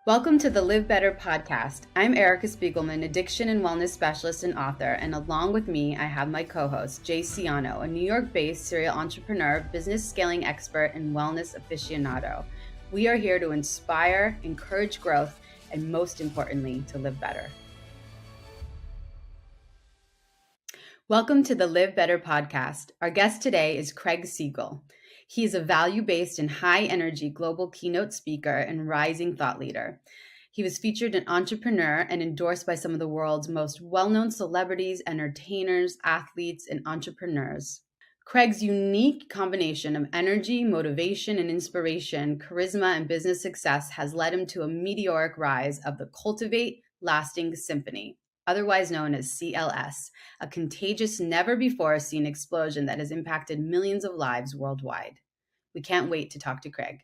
Welcome to the LivBtr podcast. I'm Erica Spiegelman, addiction and wellness specialist and author, and along with me, I have my co-host, Jay Siano, a New York-based serial entrepreneur, business scaling expert, and wellness aficionado. We are here to inspire, encourage growth, and most importantly, to live better. Welcome to the LivBtr podcast. Our guest today is Craig Siegel. He is a value-based and high-energy global keynote speaker and rising thought leader. He was featured in Entrepreneur and endorsed by some of the world's most well-known celebrities, entertainers, athletes, and entrepreneurs. Craig's unique combination of energy, motivation, and inspiration, charisma, and business success has led him to a meteoric rise of the Cultivate Lasting Symphony, otherwise known as CLS, a contagious, never-before-seen explosion that has impacted millions of lives worldwide. We can't wait to talk to Craig.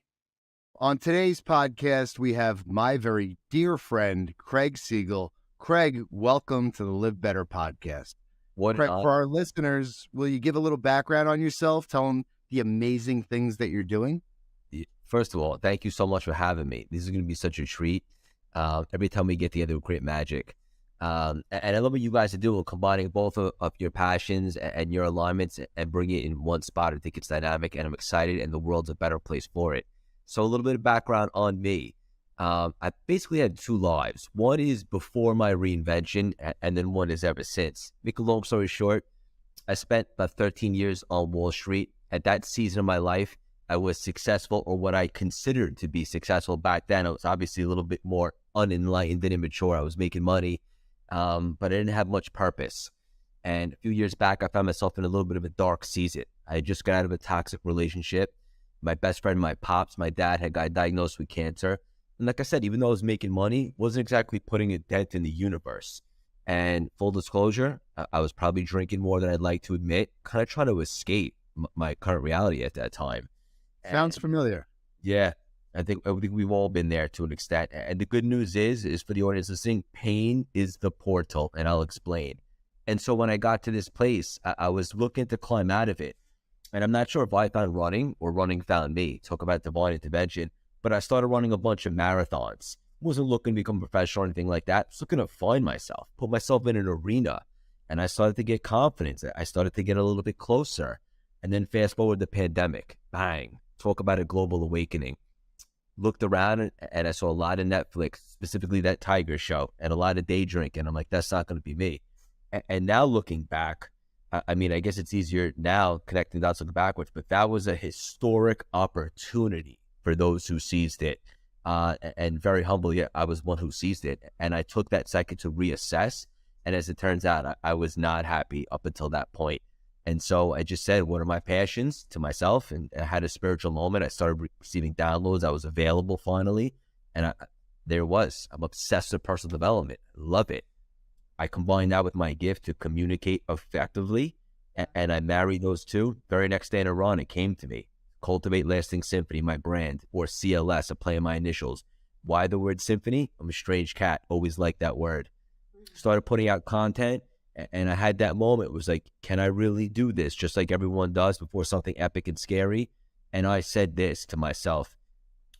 On today's podcast, we have my very dear friend, Craig Siegel. Craig, welcome to the LivBtr podcast. Craig, for our listeners, will you give a little background on yourself? Tell them the amazing things that you're doing. First of all, thank you so much for having me. This is going to be such a treat. Every time we get together, we create magic. And I love what you guys are doing, combining both of your passions and your alignments and bring it in one spot. I think it's dynamic, and I'm excited, and the world's a better place for it. So a little bit of background on me. I basically had two lives. One is before my reinvention, and then one is ever since. Make a long story short, I spent about 13 years on Wall Street. At that season of my life, I was successful, or what I considered to be successful back then. I was obviously a little bit more unenlightened and immature. I was making money. But I didn't have much purpose. And a few years back, I found myself in a little bit of a dark season. I had just got out of a toxic relationship. My best friend, my pops, my dad had got diagnosed with cancer. And like I said, even though I was making money, wasn't exactly putting a dent in the universe. And full disclosure, I was probably drinking more than I'd like to admit, kind of trying to escape my current reality at that time. Sounds familiar. Yeah. I think we've all been there to an extent. And the good news is for the audience listening, pain is the portal, and I'll explain. And so when I got to this place, I was looking to climb out of it. And I'm not sure if I found running or running found me. Talk about divine intervention. But I started running a bunch of marathons. Wasn't looking to become a professional or anything like that. Just looking to find myself, put myself in an arena. And I started to get confidence. I started to get a little bit closer. And then fast forward the pandemic. Bang. Talk about a global awakening. Looked around and I saw a lot of Netflix, specifically that Tiger show, and a lot of day drinking. I'm like, that's not going to be me. And now looking back, I mean, I guess it's easier now connecting dots looking backwards, but that was a historic opportunity for those who seized it. And very humbly, I was one who seized it. And I took that second to reassess. And as it turns out, I was not happy up until that point. And so I just said, what are my passions to myself? And I had a spiritual moment. I started receiving downloads. I was available finally. And there was. I'm obsessed with personal development. Love it. I combined that with my gift to communicate effectively. And I married those two. Very next day in Iran, it came to me. Cultivate Lasting Symphony, my brand, or CLS, a play of my initials. Why the word symphony? I'm a strange cat. Always liked that word. Started putting out content. And I had that moment. It was like, can I really do this? Just like everyone does before something epic and scary. And I said this to myself,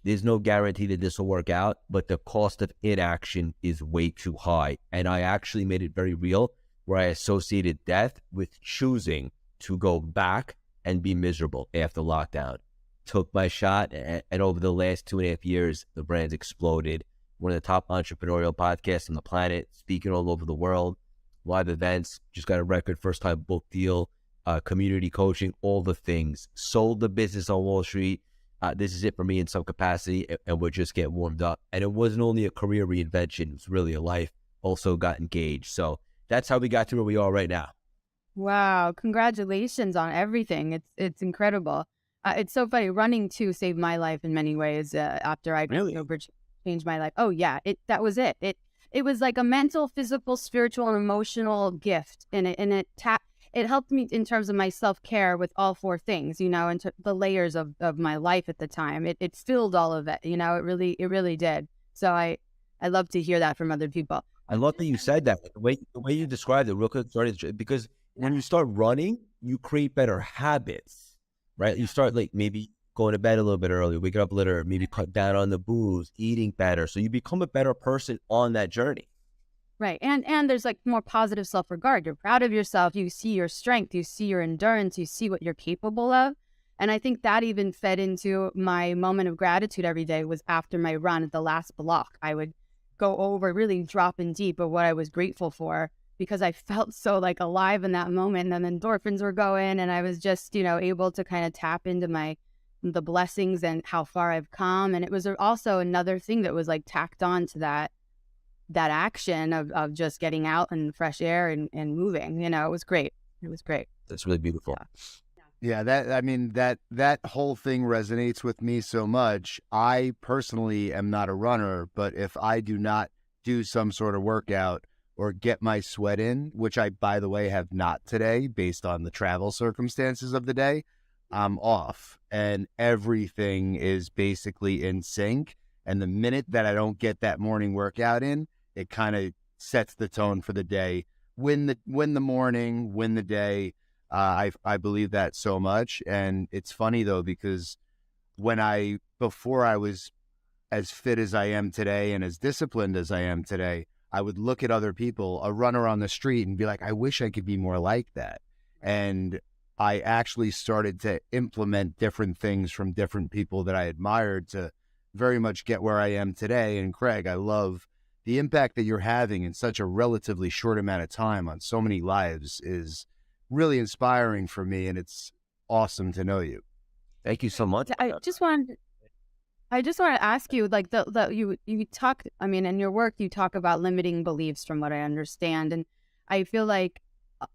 there's no guarantee that this will work out, but the cost of inaction is way too high. And I actually made it very real, where I associated death with choosing to go back and be miserable after lockdown. Took my shot, and over the last 2.5 years, the brand's exploded. One of the top entrepreneurial podcasts on the planet, speaking all over the world. Live events, just got a record first-time book deal, community coaching, all the things. Sold the business on Wall Street. This is it for me in some capacity, and we're just getting warmed up. And it wasn't only a career reinvention, it was really a life. Also got engaged. So that's how we got to where we are right now. Wow. Congratulations on everything. It's incredible. It's so funny. Running too saved my life in many ways after I Really? changed my life. Oh, yeah. That was it. It was like a mental, physical, spiritual, and emotional gift. And it helped me in terms of my self-care with all four things, and the layers of my life at the time. It filled all of it, it really did. So I love to hear that from other people. I love that you said that. The way you described it, real quick, sorry, because when you start running, you create better habits, right? You start like maybe going to bed a little bit early, waking up later, maybe cut down on the booze, eating better. So you become a better person on that journey. Right. And there's like more positive self-regard. You're proud of yourself. You see your strength. You see your endurance. You see what you're capable of. And I think that even fed into my moment of gratitude every day was after my run at the last block. I would go over, really dropping deep of what I was grateful for, because I felt so like alive in that moment. And then endorphins were going, and I was just, able to kind of tap into the blessings and how far I've come. And it was also another thing that was like tacked on to that action of just getting out in the fresh air and moving. It was great. It was great. That's really beautiful. Yeah, that whole thing resonates with me so much. I personally am not a runner, but if I do not do some sort of workout or get my sweat in, which I, by the way, have not today based on the travel circumstances of the day, I'm off and everything is basically in sync. And the minute that I don't get that morning workout in, it kind of sets the tone for the day. Win the morning, win the day. I believe that so much. And it's funny though, because before I was as fit as I am today and as disciplined as I am today, I would look at other people, a runner on the street, and be like, I wish I could be more like that. And I actually started to implement different things from different people that I admired to very much get where I am today. And Craig, I love the impact that you're having in such a relatively short amount of time on so many lives is really inspiring for me. And it's awesome to know you. Thank you so much. I just wanted to ask you, like you talk, in your work, you talk about limiting beliefs from what I understand. And I feel like,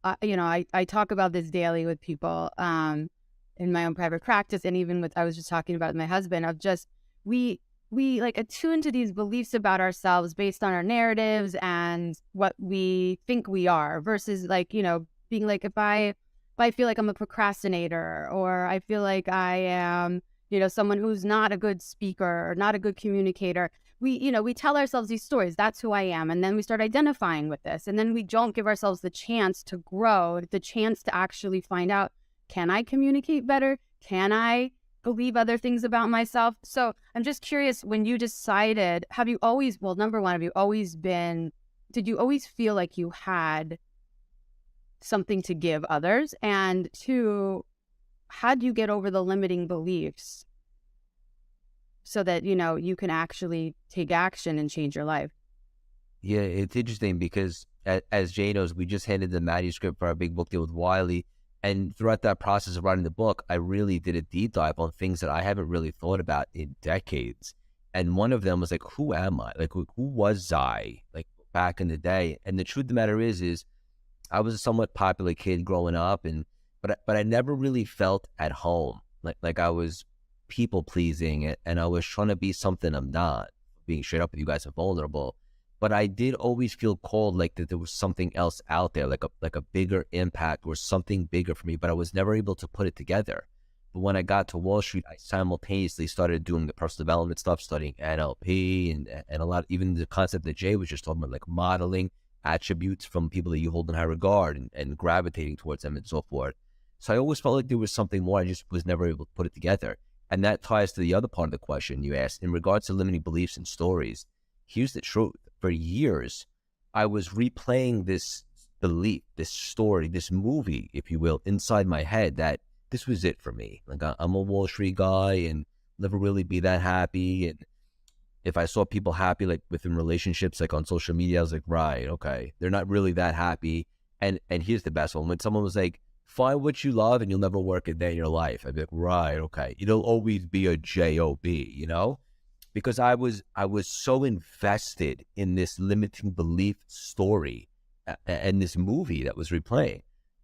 I talk about this daily with people in my own private practice. And even I was just talking about my husband of just, we like attune to these beliefs about ourselves based on our narratives and what we think we are versus like, being like, if I feel like I'm a procrastinator, or I feel like I am, someone who's not a good speaker or not a good communicator, we tell ourselves these stories. That's who I am. And then we start identifying with this. And then we don't give ourselves the chance to grow, the chance to actually find out, can I communicate better? Can I believe other things about myself? So I'm just curious, when you decided, number one, did you always feel like you had something to give others? And two, how do you get over the limiting beliefs so that, you can actually take action and change your life? Yeah, it's interesting because as Jay knows, we just handed the manuscript for our big book deal with Wiley. And throughout that process of writing the book, I really did a deep dive on things that I haven't really thought about in decades. And one of them was like, who am I? Like, who was I like back in the day? And the truth of the matter is I was a somewhat popular kid growing up, but I never really felt at home. Like I was people pleasing and I was trying to be something I'm not. Being straight up with you guys and vulnerable. But I did always feel called, like that there was something else out there, like a bigger impact or something bigger for me, but I was never able to put it together. But when I got to Wall Street, I simultaneously started doing the personal development stuff, studying NLP and a lot, even the concept that Jay was just talking about, like modeling attributes from people that you hold in high regard and gravitating towards them and so forth. So I always felt like there was something more. I just was never able to put it together. And that ties to the other part of the question you asked in regards to limiting beliefs and stories. Here's the truth. For years, I was replaying this belief, this story, this movie, if you will, inside my head that this was it for me. Like I'm a Wall Street guy and never really be that happy. And if I saw people happy, like within relationships, like on social media, I was like, right, okay, they're not really that happy. And here's the best one. When someone was like, find what you love and you'll never work a day in your life. I'd be like, right, okay. It'll always be a job, Because I was so invested in this limiting belief story and this movie that was replaying.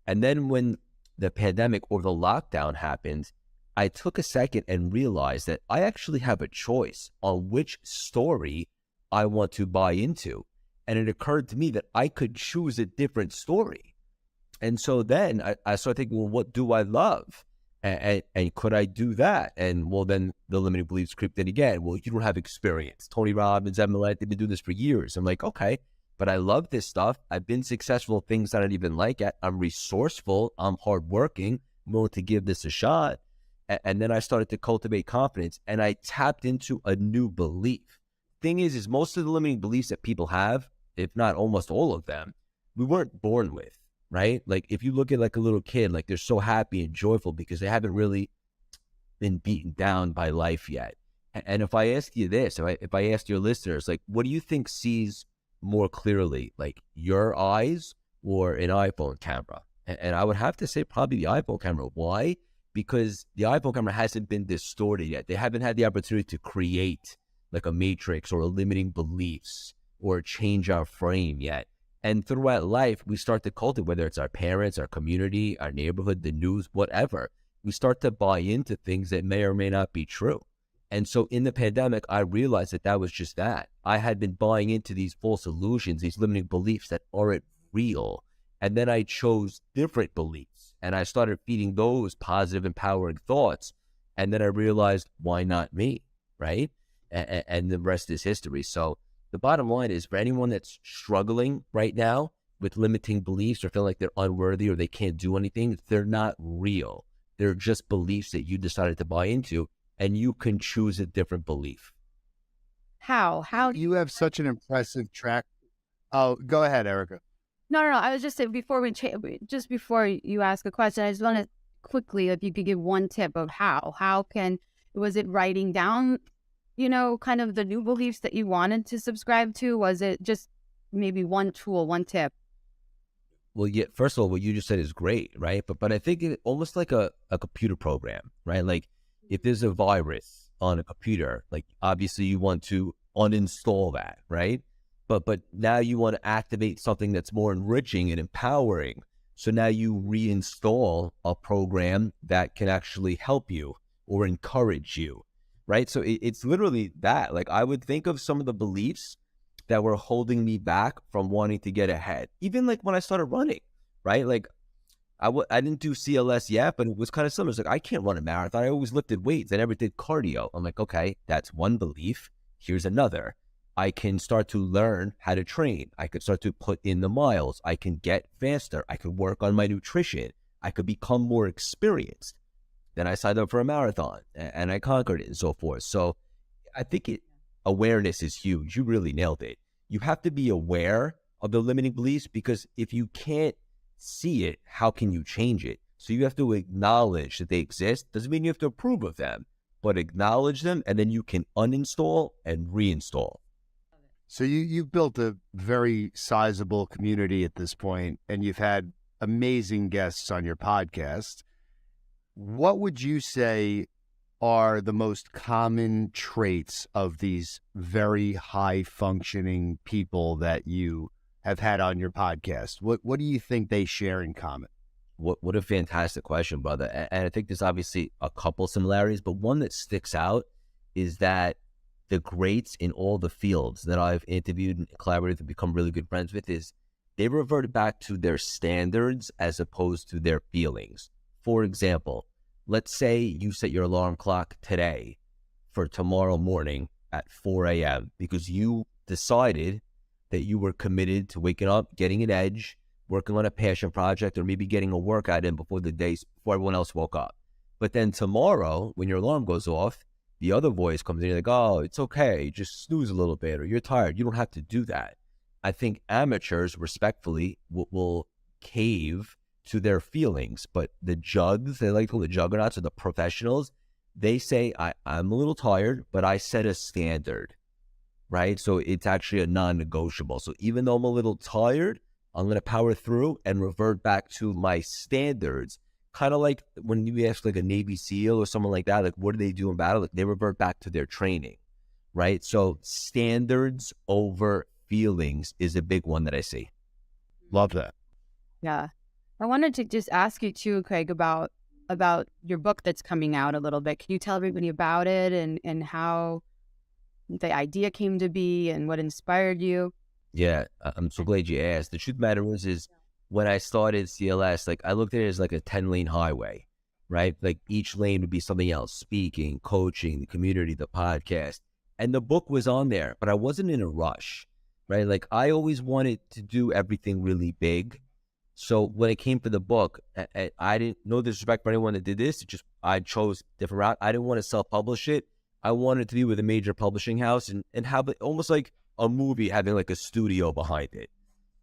And then when the pandemic or the lockdown happened, I took a second and realized that I actually have a choice on which story I want to buy into. And it occurred to me that I could choose a different story. And so then I started thinking, well, what do I love? And could I do that? And well, then the limiting beliefs creeped in again. Well, you don't have experience. Tony Robbins, Emily, they've been doing this for years. I'm like, okay, but I love this stuff. I've been successful at things that I don't even like at. I'm resourceful. I'm hardworking. I'm willing to give this a shot. And then I started to cultivate confidence, and I tapped into a new belief. Thing is most of the limiting beliefs that people have, if not almost all of them, we weren't born with, right? Like if you look at like a little kid, like they're so happy and joyful because they haven't really been beaten down by life yet. And if I ask you this, if I ask your listeners, like, what do you think sees more clearly, like your eyes or an iPhone camera? And I would have to say probably the iPhone camera. Why? Because the iPhone camera hasn't been distorted yet. They haven't had the opportunity to create like a matrix or a limiting beliefs or change our frame yet. And throughout life, we start to cultivate, whether it's our parents, our community, our neighborhood, the news, whatever, we start to buy into things that may or may not be true. And so in the pandemic, I realized that was just that. I had been buying into these false illusions, these limiting beliefs that aren't real. And then I chose different beliefs and I started feeding those positive, empowering thoughts. And then I realized, why not me, right? And the rest is history. So the bottom line is, for anyone that's struggling right now with limiting beliefs or feeling like they're unworthy or they can't do anything, they're not real. They're just beliefs that you decided to buy into, and you can choose a different belief. How you have such an impressive track. Oh, go ahead, Erica. No. I was just saying before just before you ask a question, I just want to quickly, if you could give one tip of was it writing down, kind of the new beliefs that you wanted to subscribe to? Was it just maybe one tool, one tip? Well, yeah, first of all, what you just said is great, right? But I think it almost like a computer program, right? Like if there's a virus on a computer, like obviously you want to uninstall that, right? But now you want to activate something that's more enriching and empowering. So now you reinstall a program that can actually help you or encourage you, right? So it's literally that. Like I would think of some of the beliefs that were holding me back from wanting to get ahead. Even like when I started running, right? Like I didn't do CLS yet, but it was kind of similar. It's like, I can't run a marathon. I always lifted weights. I never did cardio. I'm like, okay, that's one belief. Here's another. I can start to learn how to train. I could start to put in the miles. I can get faster. I could work on my nutrition. I could become more experienced. Then I signed up for a marathon and I conquered it and so forth. So I think awareness is huge. You really nailed it. You have to be aware of the limiting beliefs, because if you can't see it, how can you change it? So you have to acknowledge that they exist. Doesn't mean you have to approve of them, but acknowledge them, and then you can uninstall and reinstall. So you've built a very sizable community at this point, and you've had amazing guests on your podcast. What would you say are the most common traits of these very high functioning people that you have had on your podcast? What do you think they share in common? What a fantastic question, brother. And I think there's obviously a couple similarities, but one that sticks out is that the greats in all the fields that I've interviewed and collaborated and become really good friends with is they revert back to their standards as opposed to their feelings. For example, let's say you set your alarm clock today for tomorrow morning at 4 a.m. because you decided that you were committed to waking up, getting an edge, working on a passion project, or maybe getting a workout in before everyone else woke up. But then tomorrow, when your alarm goes off, the other voice comes in, you're like, oh, it's okay, just snooze a little bit, or you're tired. You don't have to do that. I think amateurs, respectfully, will cave to their feelings, but the jugs, they like to call the juggernauts, or the professionals, they say, I'm a little tired, but I set a standard, right? So it's actually a non-negotiable. So even though I'm a little tired, I'm going to power through and revert back to my standards. Kind of like when you ask like a Navy SEAL or someone like that, like what do they do in battle? Like they revert back to their training, right? So standards over feelings is a big one that I see. Love that. Yeah. I wanted to just ask you too, Craig, about your book that's coming out a little bit. Can you tell everybody about it and how the idea came to be and what inspired you? Yeah, I'm so glad you asked. The truth of the matter is when I started CLS, like I looked at it as like a 10-lane highway, right? Like each lane would be something else: speaking, coaching, the community, the podcast. And the book was on there, but I wasn't in a rush, right? Like I always wanted to do everything really big. So when it came to the book, I didn't, no disrespect for anyone that did this, it just I chose different route. I didn't want to self-publish it. I wanted to be with a major publishing house and have it almost like a movie having like a studio behind it,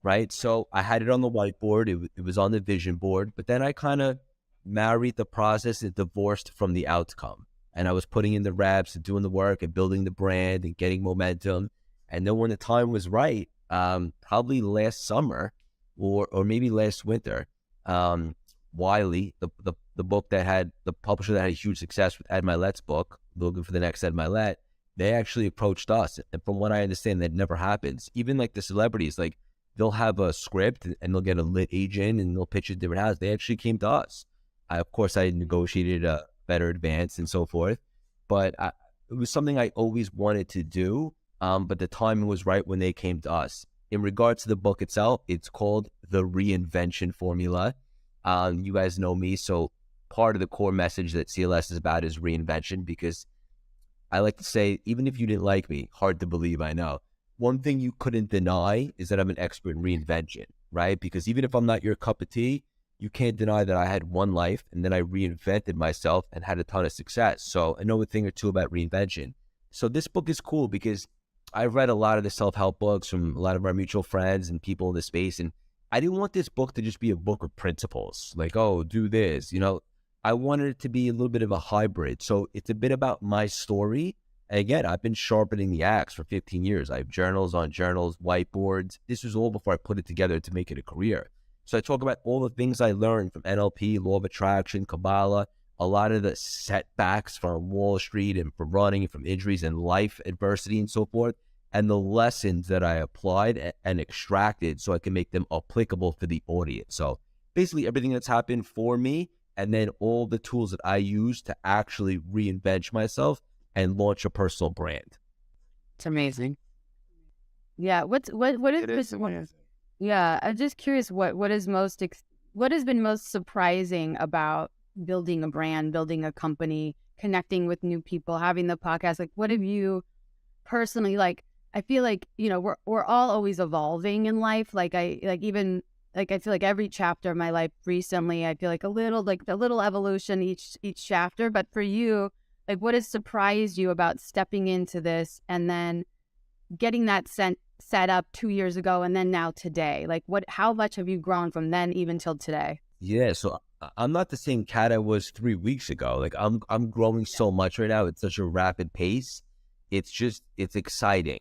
right? So I had it on the whiteboard. It was on the vision board, but then I kind of married the process and divorced from the outcome. And I was putting in the reps and doing the work and building the brand and getting momentum. And then when the time was right, probably last summer or maybe last winter, Wiley, the book that had the publisher that had a huge success with Ed Milet's book, looking for the next Ed Milet, they actually approached us. And from what I understand, that never happens. Even like the celebrities, like they'll have a script and they'll get a lit agent and they'll pitch it different houses. They actually came to us. Of course, I negotiated a better advance and so forth, but it was something I always wanted to do. But the timing was right when they came to us. In regards to the book itself, it's called The Reinvention Formula. You guys know me, so part of the core message that CLS is about is reinvention, because I like to say, even if you didn't like me, hard to believe, I know, one thing you couldn't deny is that I'm an expert in reinvention, right? Because even if I'm not your cup of tea, you can't deny that I had one life and then I reinvented myself and had a ton of success. So I know a thing or two about reinvention. So this book is cool because I've read a lot of the self-help books from a lot of our mutual friends and people in the space, and I didn't want this book to just be a book of principles, like, oh, do this, I wanted it to be a little bit of a hybrid. So it's a bit about my story. And again, I've been sharpening the axe for 15 years. I have journals on journals, whiteboards. This was all before I put it together to make it a career. So I talk about all the things I learned from NLP, law of attraction, Kabbalah, a lot of the setbacks from Wall Street and from running, from injuries and life adversity and so forth, and the lessons that I applied and extracted so I can make them applicable for the audience. So basically everything that's happened for me, and then all the tools that I use to actually reinvent myself and launch a personal brand. It's amazing. Yeah. What is this? Yeah. I'm just curious what has been most surprising about building a brand, building a company, connecting with new people, having the podcast. Like, what have you personally, like, I feel like, we're all always evolving in life. I feel like every chapter of my life recently, I feel like a little evolution each chapter. But for you, like, what has surprised you about stepping into this and then getting that set up 2 years ago and then now today? Like, how much have you grown from then even till today? Yeah, so I'm not the same cat I was 3 weeks ago. Like I'm growing so much right now. It's such a rapid pace. It's exciting.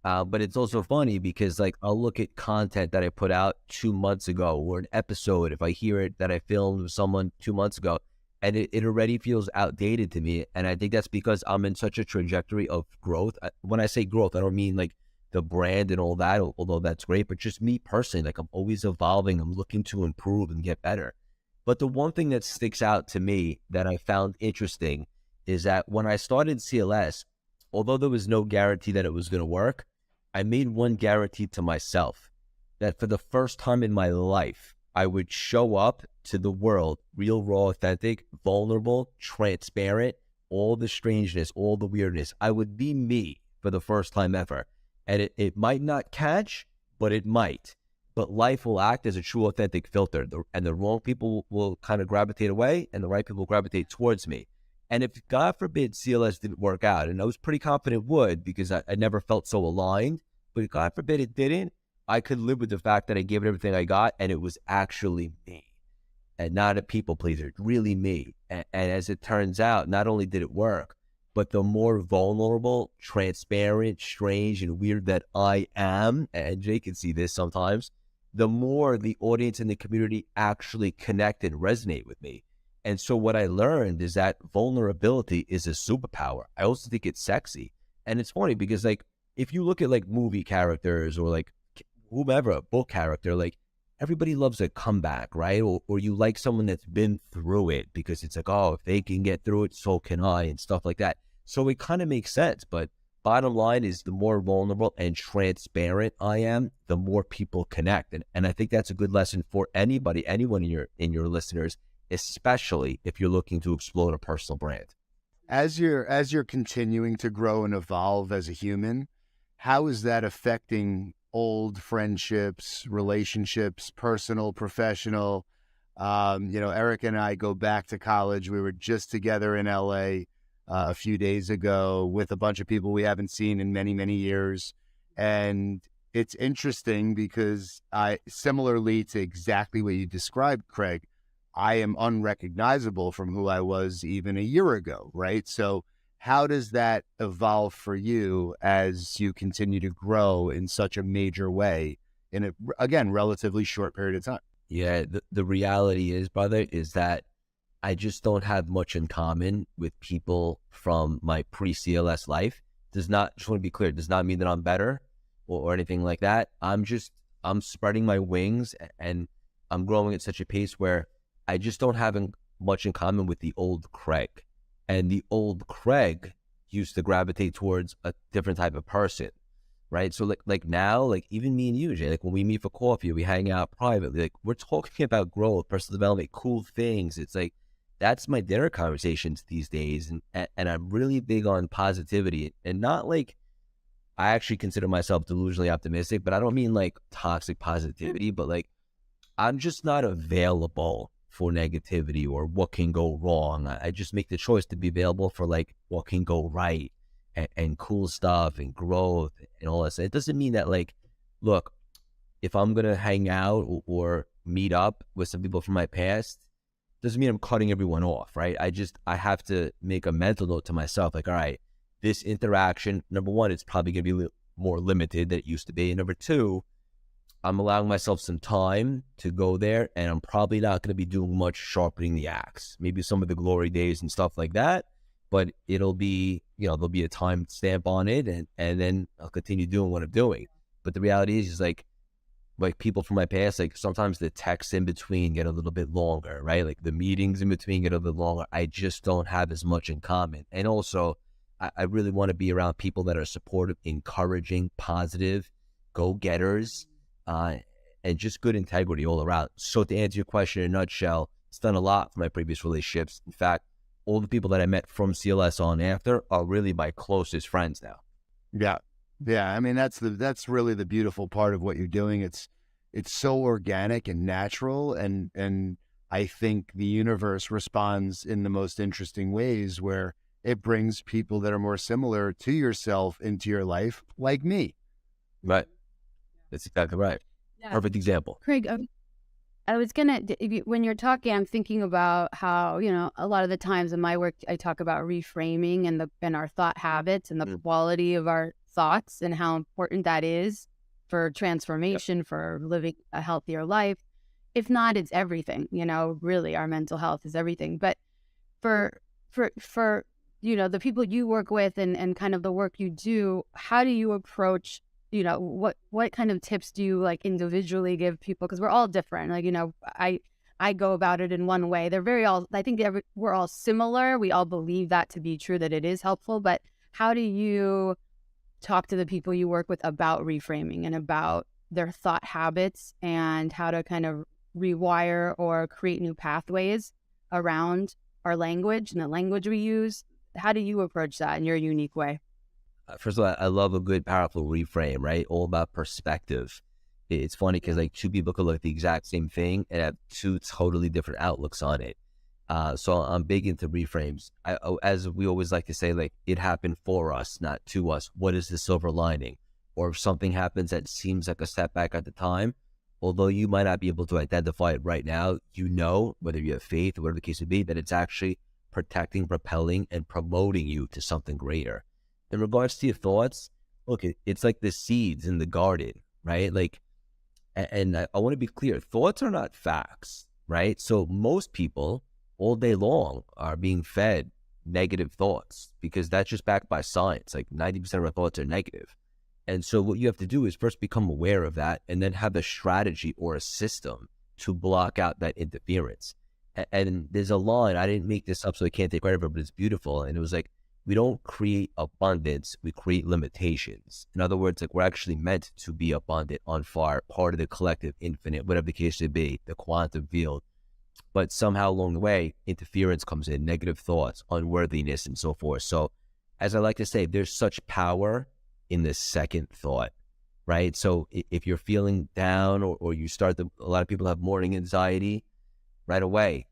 But it's also funny because like I'll look at content that I put out 2 months ago or an episode, if I hear it that I filmed with someone 2 months ago, and it already feels outdated to me. And I think that's because I'm in such a trajectory of growth. When I say growth, I don't mean like the brand and all that, although that's great, but just me personally, like I'm always evolving. I'm looking to improve and get better. But the one thing that sticks out to me that I found interesting is that when I started CLS, although there was no guarantee that it was going to work, I made one guarantee to myself that for the first time in my life, I would show up to the world, real, raw, authentic, vulnerable, transparent, all the strangeness, all the weirdness. I would be me for the first time ever. And it might not catch, but it might. But life will act as a true, authentic filter. And the wrong people will kind of gravitate away, and the right people will gravitate towards me. And if, God forbid, CLS didn't work out, and I was pretty confident it would because I never felt so aligned, but God forbid it didn't, I could live with the fact that I gave it everything I got, and it was actually me, and not a people pleaser, really me. And as it turns out, not only did it work, but the more vulnerable, transparent, strange, and weird that I am, and Jay can see this sometimes, the more the audience and the community actually connect and resonate with me. And so what I learned is that vulnerability is a superpower. I also think it's sexy. And it's funny because like, if you look at like movie characters or like whomever, a book character, like everybody loves a comeback, right? Or you like someone that's been through it because it's like, oh, if they can get through it, so can I, and stuff like that. So it kind of makes sense. But bottom line is the more vulnerable and transparent I am, the more people connect. And I think that's a good lesson for anybody, anyone in your listeners, especially if you're looking to explode a personal brand. As you're continuing to grow and evolve as a human, how is that affecting old friendships, relationships, personal, professional? Eric and I go back to college. We were just together in LA a few days ago with a bunch of people we haven't seen in many, many years. And it's interesting because similarly to exactly what you described, Craig, I am unrecognizable from who I was even a year ago, right? So how does that evolve for you as you continue to grow in such a major way in a, again, relatively short period of time? Yeah, the reality is, brother, is that I just don't have much in common with people from my pre-CLS life. Just want to be clear, does not mean that I'm better or anything like that. I'm spreading my wings and I'm growing at such a pace where I just don't have much in common with the old Craig. And the old Craig used to gravitate towards a different type of person, right? So like now, like even me and you, Jay, like when we meet for coffee, we hang out privately, like we're talking about growth, personal development, cool things. It's like, that's my dinner conversations these days. And I'm really big on positivity, and not like, I actually consider myself delusionally optimistic, but I don't mean like toxic positivity, but like, I'm just not available for negativity or what can go wrong. I just make the choice to be available for like what can go right and cool stuff and growth and all that. It doesn't mean that like, look, if I'm going to hang out or meet up with some people from my past, doesn't mean I'm cutting everyone off, right? I have to make a mental note to myself, like, all right, this interaction, number one, it's probably going to be more limited than it used to be. And number two, I'm allowing myself some time to go there, and I'm probably not going to be doing much sharpening the axe. Maybe some of the glory days and stuff like that, but it'll be, there'll be a time stamp on it, and then I'll continue doing what I'm doing. But the reality is like people from my past, like sometimes the texts in between get a little bit longer, right? Like the meetings in between get a little bit longer. I just don't have as much in common. And also, I really want to be around people that are supportive, encouraging, positive, go-getters, and just good integrity all around. So to answer your question in a nutshell, it's done a lot for my previous relationships. In fact, all the people that I met from CLS on after are really my closest friends now. Yeah. Yeah. I mean, that's really the beautiful part of what you're doing. It's so organic and natural. And I think the universe responds in the most interesting ways where it brings people that are more similar to yourself into your life, like me. Right. That's exactly right. Yeah. Perfect example. Craig, I was when you're talking, I'm thinking about how, a lot of the times in my work, I talk about reframing and our thought habits and the quality of our thoughts and how important that is for transformation, for living a healthier life. If not, it's everything, really our mental health is everything. But for the people you work with and kind of the work you do, how do you approach, what kind of tips do you like individually give people? Because we're all different. Like, I go about it in one way. I think we're all similar. We all believe that to be true, that it is helpful. But how do you talk to the people you work with about reframing and about their thought habits and how to kind of rewire or create new pathways around our language and the language we use? How do you approach that in your unique way? First of all, I love a good, powerful reframe, right? All about perspective. It's funny because like two people could look at the exact same thing and have two totally different outlooks on it. So I'm big into reframes. As we always like to say, like, it happened for us, not to us. What is the silver lining? Or if something happens that seems like a setback at the time, although you might not be able to identify it right now, whether you have faith or whatever the case may be, that it's actually protecting, propelling, and promoting you to something greater. In regards to your thoughts, look, it's like the seeds in the garden, right? Like, and I want to be clear, thoughts are not facts, right? So most people all day long are being fed negative thoughts because that's just backed by science. Like 90% of our thoughts are negative. And so what you have to do is first become aware of that and then have a strategy or a system to block out that interference. And there's a line, I didn't make this up so I can't take credit for it, but it's beautiful. And it was like, we don't create abundance, we create limitations. In other words, like, we're actually meant to be abundant, on fire, part of the collective infinite, whatever the case may be, the quantum field. But somehow along the way, interference comes in, negative thoughts, unworthiness, and so forth. So as I like to say, there's such power in the second thought, right? So if you're feeling down or you a lot of people have morning anxiety, right away,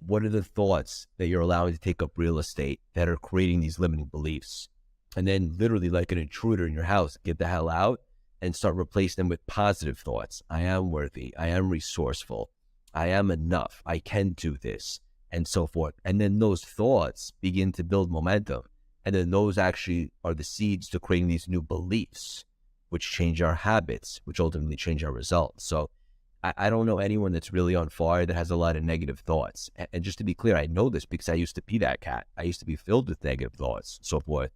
what are the thoughts that you're allowing to take up real estate that are creating these limiting beliefs? And then literally like an intruder in your house, get the hell out and start replacing them with positive thoughts. I am worthy. I am resourceful. I am enough. I can do this, and so forth. And then those thoughts begin to build momentum. And then those actually are the seeds to creating these new beliefs, which change our habits, which ultimately change our results. So I don't know anyone that's really on fire that has a lot of negative thoughts. And just to be clear, I know this because I used to be that cat. I used to be filled with negative thoughts, so forth.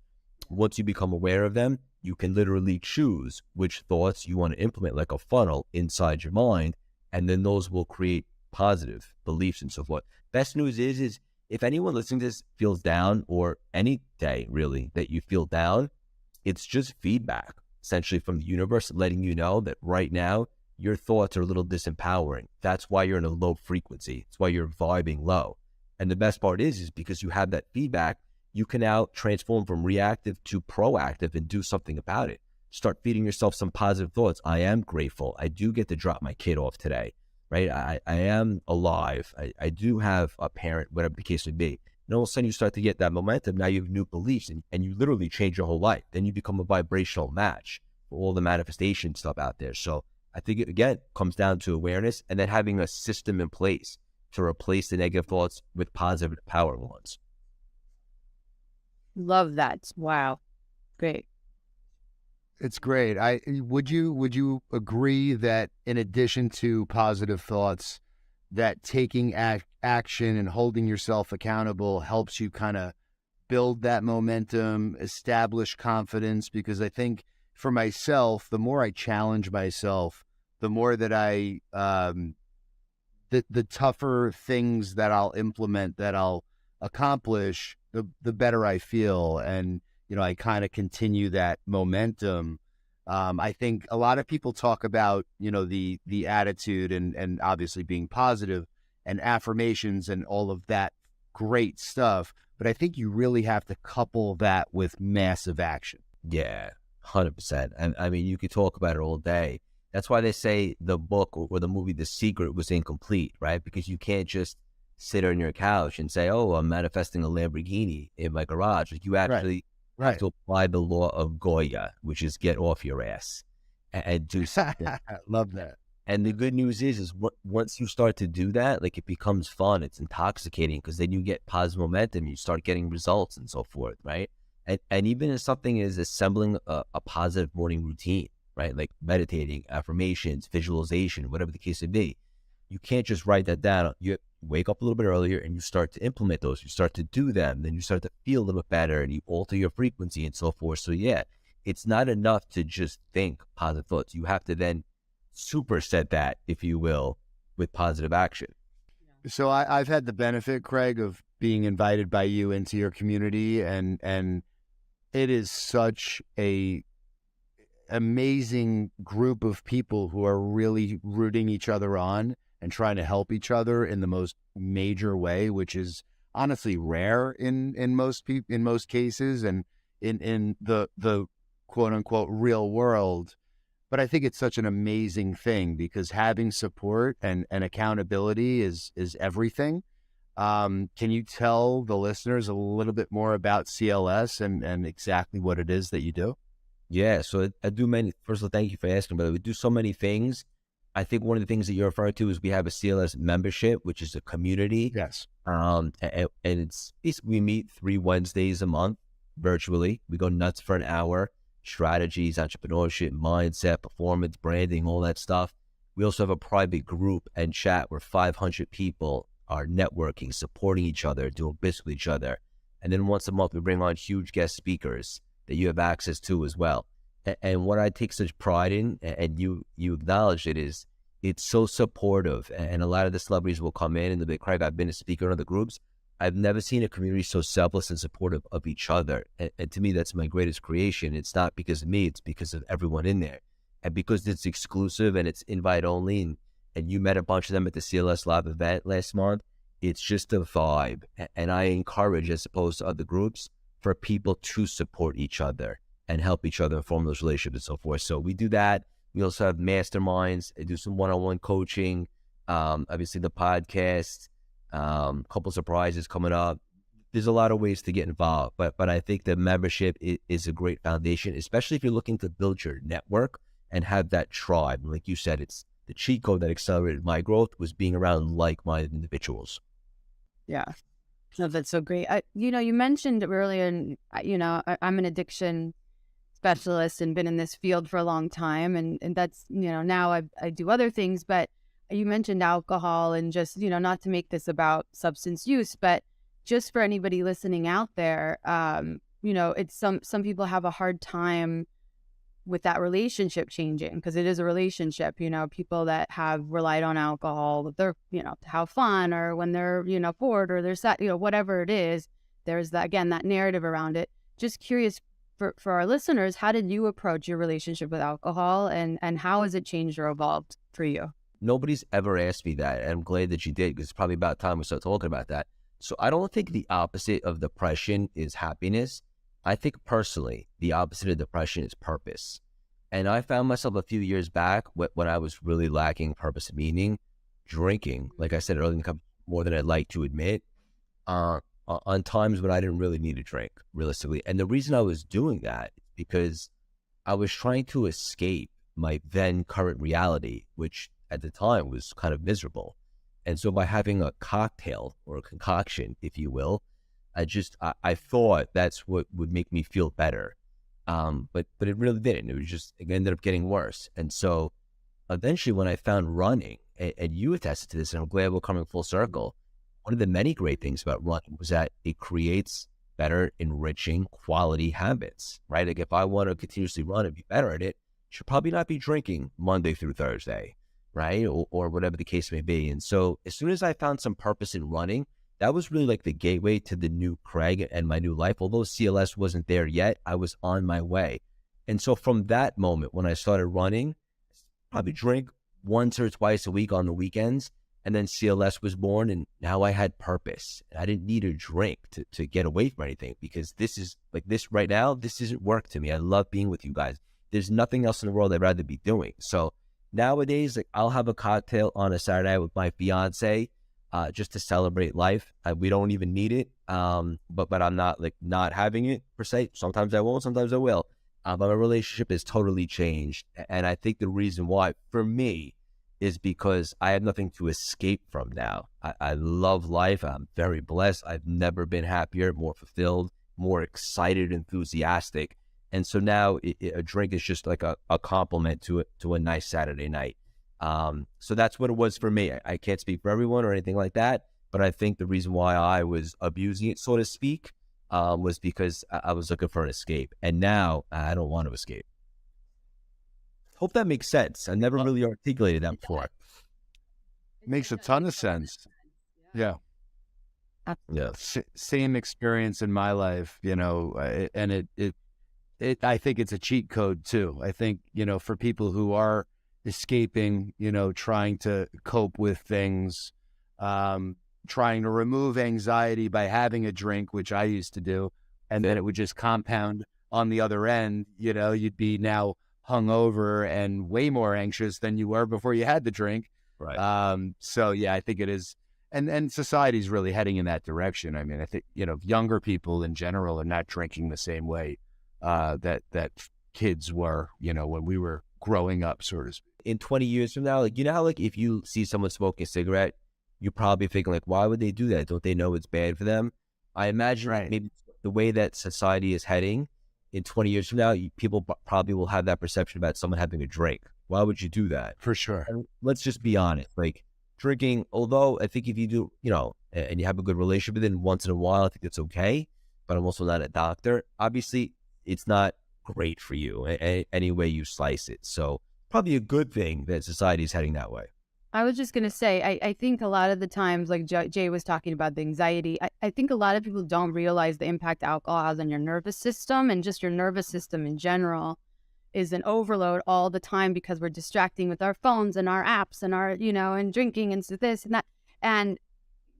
Once you become aware of them, you can literally choose which thoughts you want to implement like a funnel inside your mind, and then those will create positive beliefs and so forth. Best news is if anyone listening to this feels down, or any day really that you feel down, it's just feedback essentially from the universe letting you know that right now your thoughts are a little disempowering. That's why you're in a low frequency. It's why you're vibing low. And the best part is because you have that feedback, you can now transform from reactive to proactive and do something about it. Start feeding yourself some positive thoughts. I am grateful. I do get to drop my kid off today, right? I am alive. I do have a parent, whatever the case would be. And all of a sudden you start to get that momentum. Now you have new beliefs and you literally change your whole life. Then you become a vibrational match for all the manifestation stuff out there. So I think it, again, comes down to awareness and then having a system in place to replace the negative thoughts with positive, empowering ones. Love that. Wow. Great. It's great. Would you agree that in addition to positive thoughts, that taking action and holding yourself accountable helps you kind of build that momentum, establish confidence? Because I think for myself, the more I challenge myself, the more that the tougher things that I'll implement, that I'll accomplish, the better I feel. And, I kind of continue that momentum. I think a lot of people talk about, the attitude and obviously being positive and affirmations and all of that great stuff. But I think you really have to couple that with massive action. Yeah, 100%. And I mean, you could talk about it all day. That's why they say the book or the movie The Secret was incomplete, right? Because you can't just sit on your couch and say, oh, I'm manifesting a Lamborghini in my garage. Like you actually have to apply the law of Goya, which is get off your ass and do something. I love that. And the good news is once you start to do that, like it becomes fun. It's intoxicating because then you get positive momentum. You start getting results and so forth, right? And even if something is assembling a positive morning routine, right? Like meditating, affirmations, visualization, whatever the case may be, you can't just write that down. You wake up a little bit earlier and you start to implement those. You start to do them. Then you start to feel a little bit better and you alter your frequency and so forth. So yeah, it's not enough to just think positive thoughts. You have to then superset that, if you will, with positive action. So I've had the benefit, Craig, of being invited by you into your community, and it is such a amazing group of people who are really rooting each other on and trying to help each other in the most major way, which is honestly rare in most cases and in the quote unquote real world. But I think it's such an amazing thing because having support and accountability is everything. Can you tell the listeners a little bit more about CLS and exactly what it is that you do? Yeah, so I do many. First of all, thank you for asking, but we do so many things. I think one of the things that you're referring to is we have a CLS membership, which is a community. Yes. And it's basically we meet 3 Wednesdays a month virtually. We go nuts for an hour. Strategies, entrepreneurship, mindset, performance, branding, all that stuff. We also have a private group and chat where 500 people are networking, supporting each other, doing business with each other. And then once a month, we bring on huge guest speakers that you have access to as well. And what I take such pride in, and you acknowledge it, is it's so supportive. And a lot of the celebrities will come in and they'll be, Craig, I've been a speaker in other groups. I've never seen a community so selfless and supportive of each other. And to me, that's my greatest creation. It's not because of me, it's because of everyone in there. And because it's exclusive and it's invite only, and you met a bunch of them at the CLS Live event last month, it's just a vibe. And I encourage, as opposed to other groups, for people to support each other and help each other and form those relationships and so forth. So we do that. We also have masterminds. I do some one-on-one coaching. Obviously the podcast, couple surprises coming up. There's a lot of ways to get involved, but I think the membership is a great foundation, especially if you're looking to build your network and have that tribe. Like you said, it's the cheat code that accelerated my growth was being around like-minded individuals. Yeah. No, that's so great. You mentioned earlier, and I'm an addiction specialist and been in this field for a long time, and that's, now I do other things, but you mentioned alcohol, and just, not to make this about substance use, but just for anybody listening out there, it's some people have a hard time with that relationship changing, because it is a relationship. People that have relied on alcohol, they're, to have fun, or when they're, bored, or they're sad, whatever it is, there's that, again, that narrative around it. Just curious for our listeners, how did you approach your relationship with alcohol, and how has it changed or evolved for you? Nobody's ever asked me that, and I'm glad that you did, because it's probably about time we start talking about that. So I don't think the opposite of depression is happiness. I think personally, the opposite of depression is purpose. And I found myself a few years back when I was really lacking purpose and meaning, drinking, like I said earlier, more than I'd like to admit, on times when I didn't really need a drink, realistically. And the reason I was doing that is because I was trying to escape my then current reality, which at the time was kind of miserable. And so by having a cocktail or a concoction, if you will, I thought that's what would make me feel better. But it really didn't. It ended up getting worse. And so eventually when I found running, and you attested to this, and I'm glad we're coming full circle, one of the many great things about running was that it creates better, enriching quality habits, right? Like if I want to continuously run and be better at it, should probably not be drinking Monday through Thursday, right? Or whatever the case may be. And so as soon as I found some purpose in running, that was really like the gateway to the new Craig and my new life. Although CLS wasn't there yet, I was on my way. And so from that moment, when I started running, probably drink once or twice a week on the weekends. And then CLS was born, and now I had purpose. I didn't need a drink to get away from anything, because this is like this right now. This isn't work to me. I love being with you guys. There's nothing else in the world I'd rather be doing. So nowadays, like I'll have a cocktail on a Saturday with my fiance, just to celebrate life. We don't even need it. But I'm not like not having it per se. Sometimes I won't, sometimes I will. But my relationship has totally changed. And I think the reason why for me is because I have nothing to escape from now. I love life. I'm very blessed. I've never been happier, more fulfilled, more excited, enthusiastic. And so now a drink is just like a compliment to a nice Saturday night. So that's what it was for me. I can't speak for everyone or anything like that, but I think the reason why I was abusing it, so to speak, was because I was looking for an escape. And now I don't want to escape. Hope that makes sense. I never really articulated that before. Makes a ton of sense. Yeah. Yeah. Same experience in my life, and I think it's a cheat code too. I think, for people who are escaping, trying to cope with things, trying to remove anxiety by having a drink, which I used to do, and then it would just compound on the other end. You'd be now hungover and way more anxious than you were before you had the drink. Right. So yeah, I think it is. And society's really heading in that direction. I mean, I think, younger people in general are not drinking the same way that kids were, when we were growing up, so to speak. In 20 years from now, how if you see someone smoking a cigarette, you're probably thinking like, why would they do that? Don't they know it's bad for them? I imagine maybe the way that society is heading in 20 years from now, people probably will have that perception about someone having a drink. Why would you do that? For sure. And let's just be honest. Like drinking, although I think if you do, and you have a good relationship with it once in a while, I think it's okay. But I'm also not a doctor. Obviously, it's not great for you any way you slice it. So probably a good thing that society is heading that way. I was just going to say, I think a lot of the times, like Jay was talking about the anxiety, I think a lot of people don't realize the impact alcohol has on your nervous system, and just your nervous system in general is an overload all the time because we're distracting with our phones and our apps and our, and drinking and this and that. And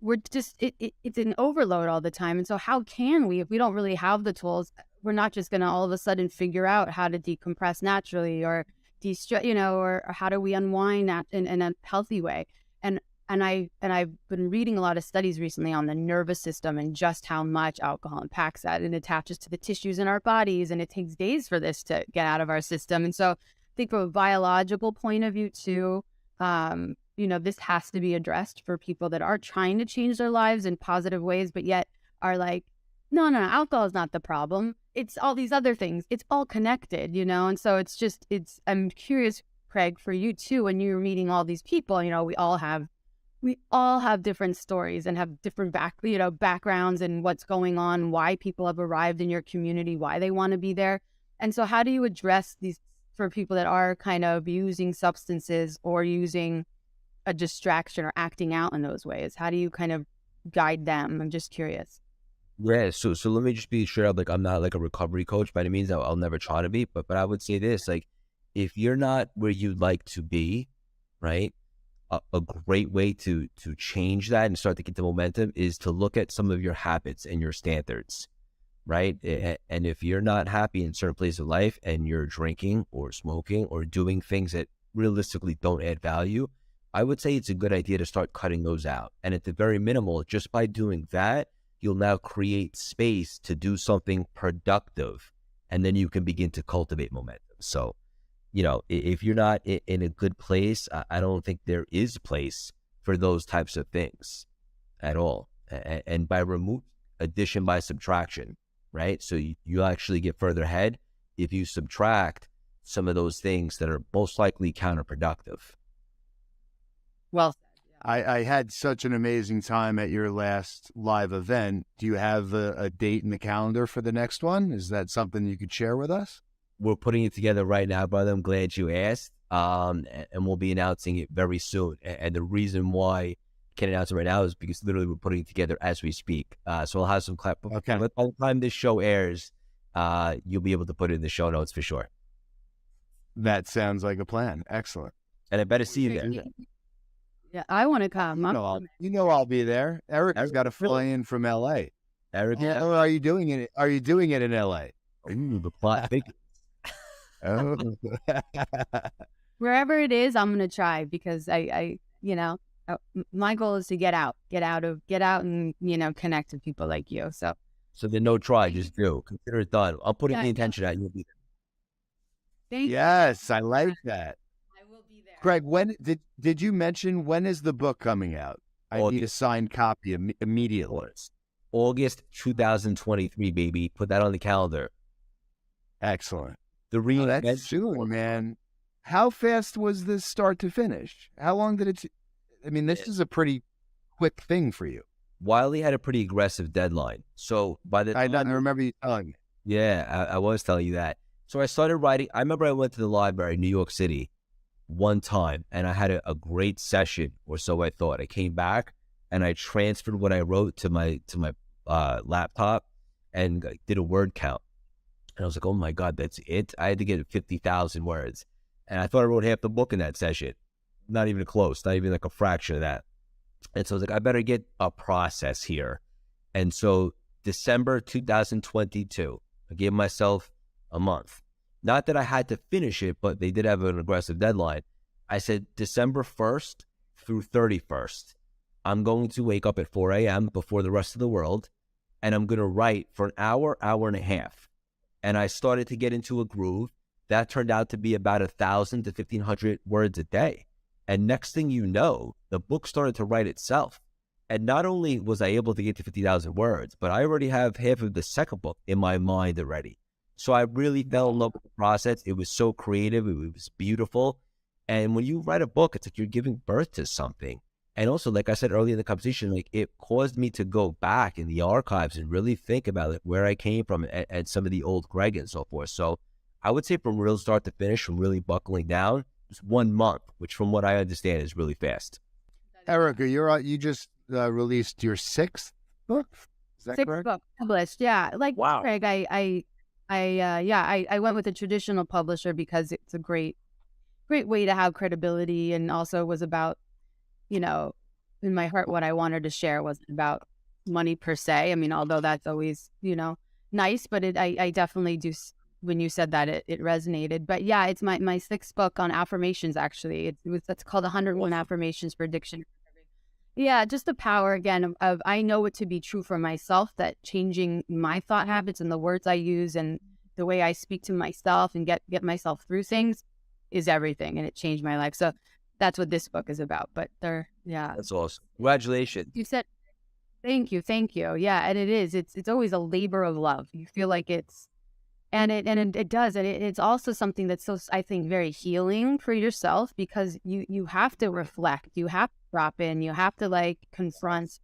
we're just, it's an overload all the time. And so how can we, if we don't really have the tools, we're not just going to all of a sudden figure out how to decompress naturally or de-stress, or how do we unwind in a healthy way. And And I've been reading a lot of studies recently on the nervous system and just how much alcohol impacts that. It attaches to the tissues in our bodies, and it takes days for this to get out of our system. And so I think from a biological point of view too, this has to be addressed for people that are trying to change their lives in positive ways, but yet are like, no, alcohol is not the problem. It's all these other things. It's all connected, And so I'm curious, Craig, for you too, when you're meeting all these people, we all have different stories and have different backgrounds and what's going on, why people have arrived in your community, why they want to be there. And so how do you address these for people that are kind of using substances or using a distraction or acting out in those ways? How do you kind of guide them? I'm just curious. Yeah, so let me just be straight up. Like, I'm not like a recovery coach by any means. I'll never try to be, but I would say this, like, if you're not where you'd like to be, right? A great way to change that and start to get the momentum is to look at some of your habits and your standards, right? And if you're not happy in certain places of life and you're drinking or smoking or doing things that realistically don't add value, I would say it's a good idea to start cutting those out. And at the very minimal, just by doing that, you'll now create space to do something productive, and then you can begin to cultivate momentum. So, if you're not in a good place, I don't think there is place for those types of things at all. And by addition by subtraction, right? So you actually get further ahead if you subtract some of those things that are most likely counterproductive. Well said. I had such an amazing time at your last live event. Do you have a date in the calendar for the next one? Is that something you could share with us? We're putting it together right now, brother. I'm glad you asked. And we'll be announcing it very soon. And the reason why I can't announce it right now is because literally we're putting it together as we speak. So I'll have some clap. Okay. By the time this show airs, you'll be able to put it in the show notes for sure. That sounds like a plan. Excellent. And I better see you there. Yeah, I want to come. I'll be there. Eric's got to fly in from LA. Eric, are you doing it? Are you doing it in LA? Ooh, the plot. Oh. Wherever it is, I'm gonna try because my goal is to get out and connect with people like you. So then no try, just do. Consider it done. I'll put the intention out. You'll be there. Thank you. Yes, I like that. I will be there. Craig, when did you mention when is the book coming out? I need a signed copy immediately. August 2023, baby. Put that on the calendar. Excellent. That's soon, man. How fast was this start to finish? How long did it? This is a pretty quick thing for you. Wiley had a pretty aggressive deadline. So by the time... I remember you telling me. Yeah, I was telling you that. So I started writing. I remember I went to the library in New York City one time, and I had a great session, or so I thought. I came back, and I transferred what I wrote to my laptop and did a word count. And I was like, oh my God, that's it? I had to get 50,000 words. And I thought I wrote half the book in that session. Not even close, not even like a fraction of that. And so I was like, I better get a process here. And so December 2022, I gave myself a month. Not that I had to finish it, but they did have an aggressive deadline. I said December 1st through 31st, I'm going to wake up at 4 a.m. before the rest of the world, and I'm going to write for an hour and a half. And I started to get into a groove. That turned out to be about 1,000 to 1,500 words a day. And next thing you know, the book started to write itself. And not only was I able to get to 50,000 words, but I already have half of the second book in my mind already. So I really fell in love with the process. It was so creative. It was beautiful. And when you write a book, it's like you're giving birth to something. And also, like I said earlier in the conversation, like it caused me to go back in the archives and really think about it, where I came from and some of the old Craig and so forth. So I would say from real start to finish, from really buckling down, just 1 month, which from what I understand is really fast. Erica, you just released your 6th book? Is that correct? 6th book published, yeah. Like wow. Craig, I went with a traditional publisher because it's a great way to have credibility, and also was about, in my heart, what I wanted to share wasn't about money per se. Although that's always, nice, but I definitely do. When you said that, it resonated. But yeah, it's my 6th book on affirmations. Actually, that's called 101 Affirmations for Addiction. Yeah, just the power again of I know it to be true for myself, that changing my thought habits and the words I use and the way I speak to myself and get myself through things is everything, and it changed my life. So that's what this book is about. But yeah, That's awesome. Congratulations. you said thank you, yeah, and it is. It's always a labor of love. You feel like it's it does, and it's also something that's so, I think, very healing for yourself, because you have to reflect, you have to drop in, you have to like confront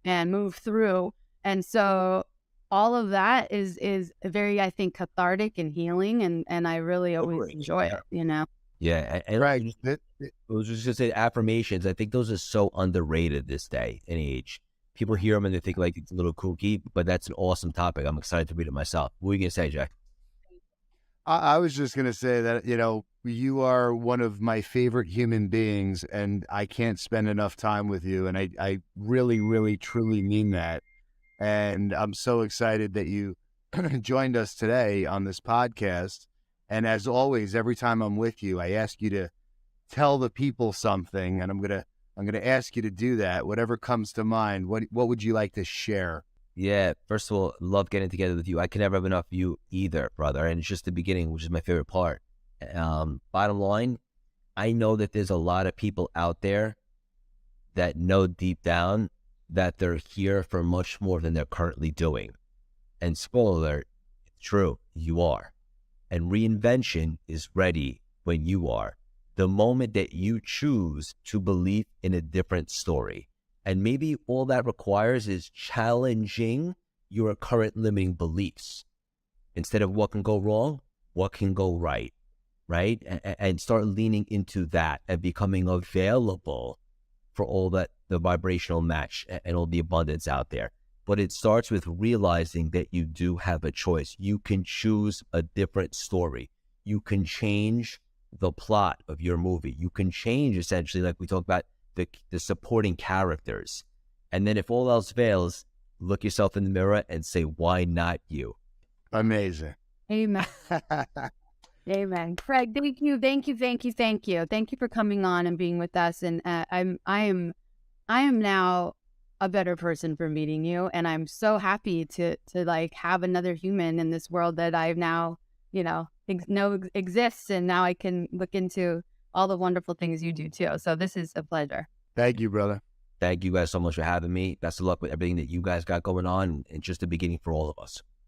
and move through, and so all of that is very, I think, cathartic and healing, and I really always enjoy it, you know. Yeah, and Right. I was just gonna say affirmations. I think those are so underrated this day and age. People hear them and they think like it's a little kooky, but that's an awesome topic. I'm excited to read it myself. What were you gonna say, Jack? I was just going to say that, you are one of my favorite human beings, and I can't spend enough time with you. And I really, really, truly mean that. And I'm so excited that you joined us today on this podcast. And as always, every time I'm with you, I ask you to tell the people something, and I'm gonna ask you to do that. Whatever comes to mind. What would you like to share? Yeah, first of all, love getting together with you. I can never have enough of you either, brother. And it's just the beginning, which is my favorite part. Bottom line, I know that there's a lot of people out there that know deep down that they're here for much more than they're currently doing. And spoiler alert, it's true, you are. And reinvention is ready when you are. The moment that you choose to believe in a different story. And maybe all that requires is challenging your current limiting beliefs. Instead of what can go wrong, what can go right? And start leaning into that and becoming available for all that the vibrational match and all the abundance out there. But it starts with realizing that you do have a choice. You can choose a different story. You can change the plot of your movie. You can change, essentially, like we talked about, the supporting characters. And then if all else fails, look yourself in the mirror and say, why not you? Amazing. Amen. Amen. Craig, thank you. Thank you for coming on and being with us. And I am now a better person for meeting you. And I'm so happy to like have another human in this world that I've now, know exists. And now I can look into all the wonderful things you do too. So this is a pleasure. Thank you, brother. Thank you guys so much for having me. Best of luck with everything that you guys got going on, and just the beginning for all of us.